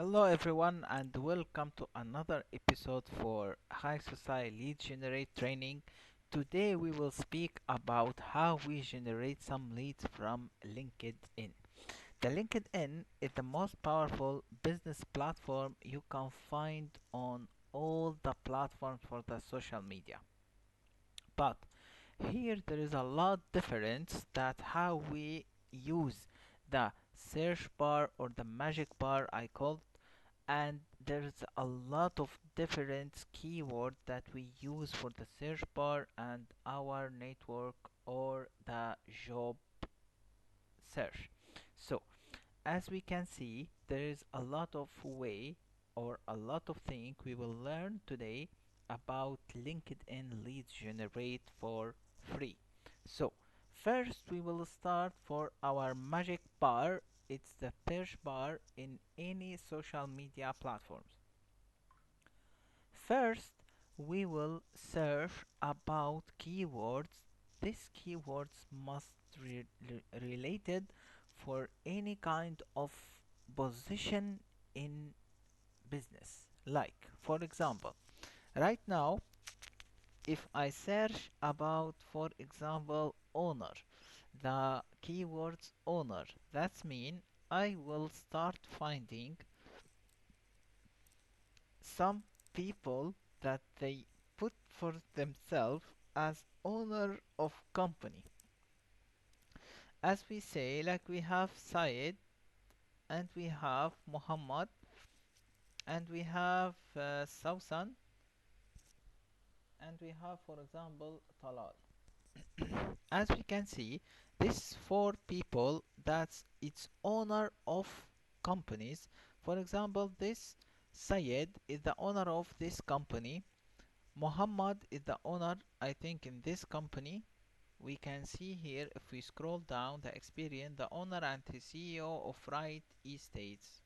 Hello everyone and welcome to another episode for HISOCI lead generate training. Today we will speak about how we generate some leads from LinkedIn. The LinkedIn is the most powerful business platform you can find on all the platforms for the social media. But here there is a lot difference that how we use the search bar or the magic bar I called, and there's a lot of different keywords that we use for the search bar and our network or the job search. So as we can see, there is a lot of way or a lot of things we will learn today about LinkedIn leads generate for free. So first we will start for our magic bar. It's the search bar in any social media platforms. First, we will search about keywords. These keywords must related for any kind of position in business. Like, for example, right now, if I search about, for example, owner, the keywords owner, that's mean I will start finding some people that they put for themselves as owner of company. As we say, like we have Syed and we have Muhammad and we have Sausan and we have, for example, Talal. As we can see, this four people that's its owner of companies. For example, this Syed is the owner of this company. Muhammad is the owner, I think, in this company. We can see here if we scroll down the experience, the owner and the CEO of Right Estates.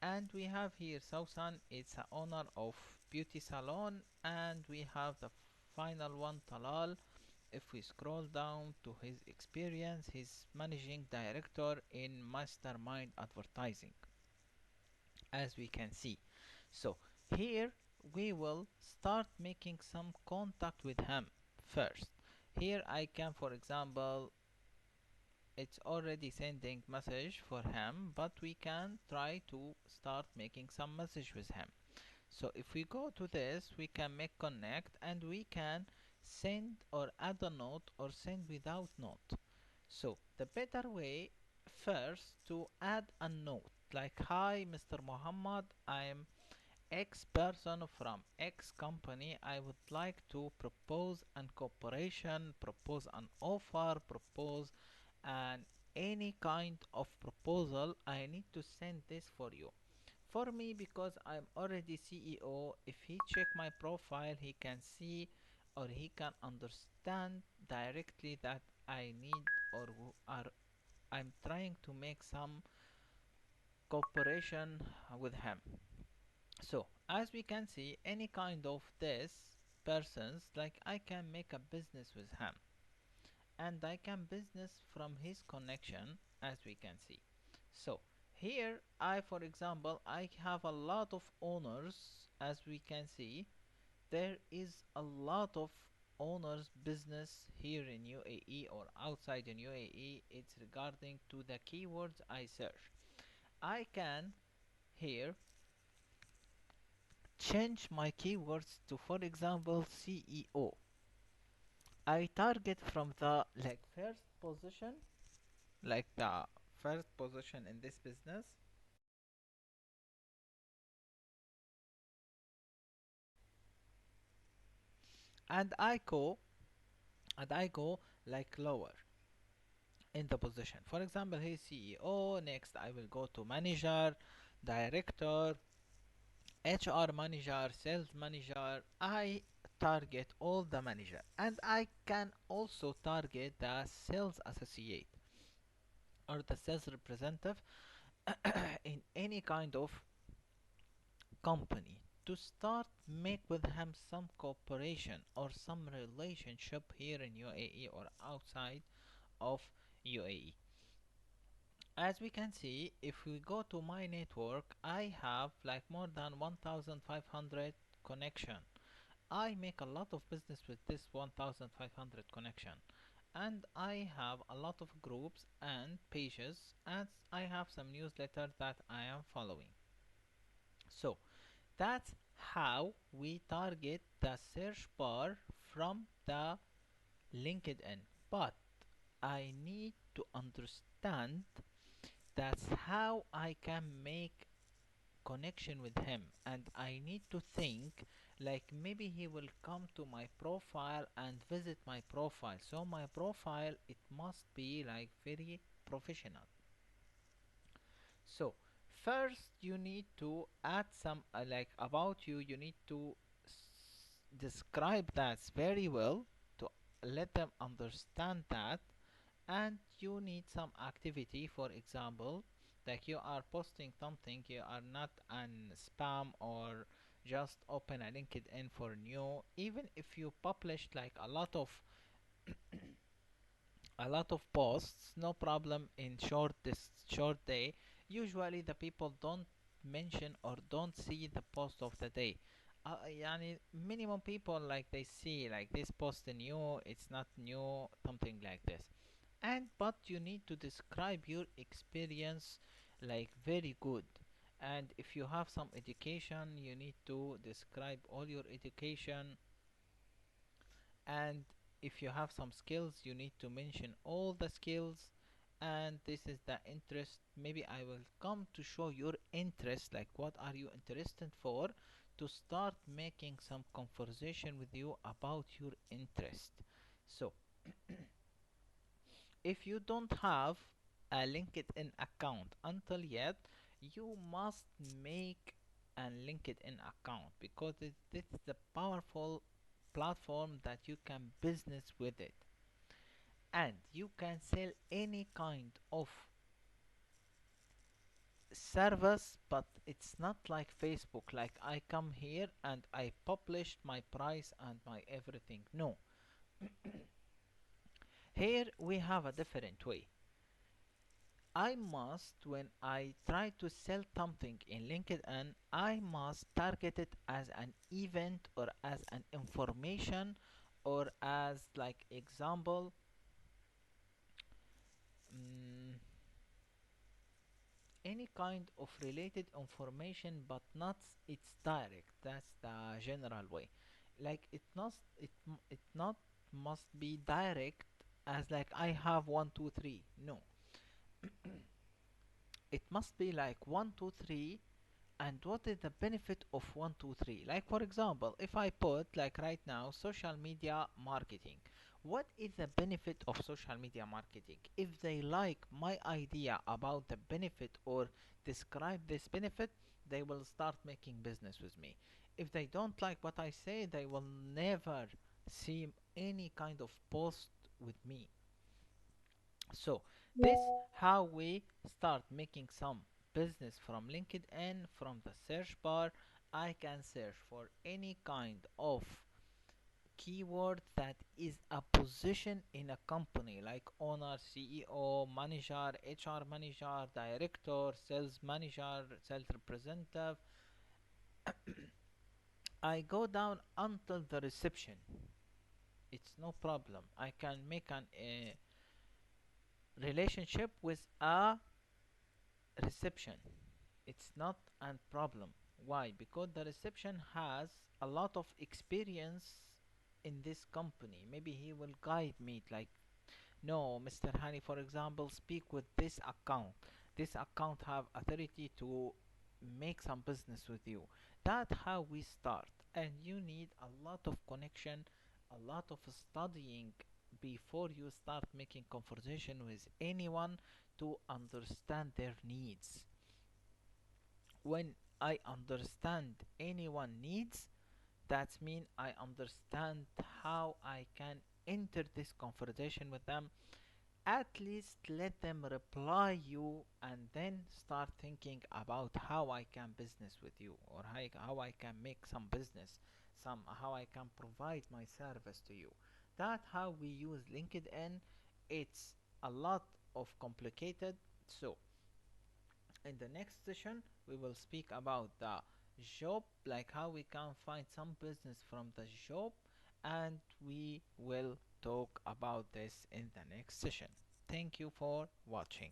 And we have here Sausan, it's the owner of beauty salon, and we have the final one, Talal. If we scroll down to his experience, he's managing director in Mastermind Advertising, as we can see. So here we will start making some contact with him first. Here I can, for example, it's already sending message for him, but we can try to start making some message with him. So if we go to this, we can make connect and we can send or add a note or send without note. So the better way first to add a note like, hi Mr. Muhammad, I'm X person from X company. I would like to propose an cooperation, propose an offer, propose an any kind of proposal. I need to send this for you. For me, because I'm already CEO, if he check my profile, he can see or he can understand directly that I need or are I'm trying to make some cooperation with him. So as we can see, any kind of this persons, like I can make a business with him and I can business from his connection, as we can see. So here I, for example, I have a lot of owners. As we can see, there is a lot of owners business here in UAE or outside in UAE. It's regarding to the keywords I search. I can here change my keywords to, for example, CEO. I target from the like first position, like the first position in this business, and I go like lower in the position. For example, he's CEO. Next, I will go to manager, director, HR manager, sales manager. I target all the manager, and I can also target the sales associate or the sales representative in any kind of company to start make with him some cooperation or some relationship here in UAE or outside of UAE. As we can see, if we go to my network, I have like more than 1500 connection. I make a lot of business with this 1500 connection, and I have a lot of groups and pages, and I have some newsletter that I am following. So that's how we target the search bar from the LinkedIn. But I need to understand that's how I can make connection with him, and I need to think like maybe he will come to my profile and visit my profile. So my profile, it must be like very professional. So first you need to add some like about you. You need to describe that very well to let them understand that. And you need some activity, for example, like you are posting something, you are not an spam or just open a LinkedIn for new. Even if you publish like a lot of posts, no problem. In short day, usually the people don't mention or don't see the post of the day. يعني minimum people like they see like this post new, it's not new, something like this. And but you need to describe your experience like very good. And if you have some education, you need to describe all your education. And if you have some skills, you need to mention all the skills. And this is the interest. Maybe I will come to show your interest, like what are you interested for, to start making some conversation with you about your interest. So if you don't have a LinkedIn account until yet, you must make a LinkedIn account, because this is a powerful platform that you can business with it, and you can sell any kind of service. But it's not like Facebook, like I come here and I published my price and my everything. No, here we have a different way. I must, when I try to sell something in LinkedIn, I must target it as an event or as an information or as like example, mm, any kind of related information, but not it's direct. That's the general way. Like it not must be direct as like I have 1 2 3. No, it must be like 1 2 3. And what is the benefit of 1 2 3? Like for example, if I put like right now social media marketing, what is the benefit of social media marketing? If they like my idea about the benefit or describe this benefit, they will start making business with me. If they don't like what I say, they will never see any kind of post with me. So this how we start making some business from LinkedIn. From the search bar, I can search for any kind of keyword that is a position in a company, like owner, CEO, manager, HR manager, director, sales manager, sales representative. I go down until the reception. It's no problem. I can make an relationship with a reception. It's not a problem. Why? Because the reception has a lot of experience in this company. Maybe he will guide me like, no, Mr. Hani, for example, speak with this account. This account have authority to make some business with you. That's how we start. And you need a lot of connection, a lot of studying before you start making conversation with anyone to understand their needs. When I understand anyone needs, that means I understand how I can enter this conversation with them. At least let them reply you, and then start thinking about how I can business with you, or how I can make some business, some how I can provide my service to you. That's how we use LinkedIn. It's a lot of complicated. So In the next session, we will speak about the job, like how we can find some business from the job, and we will talk about this in the next session. Thank you for watching.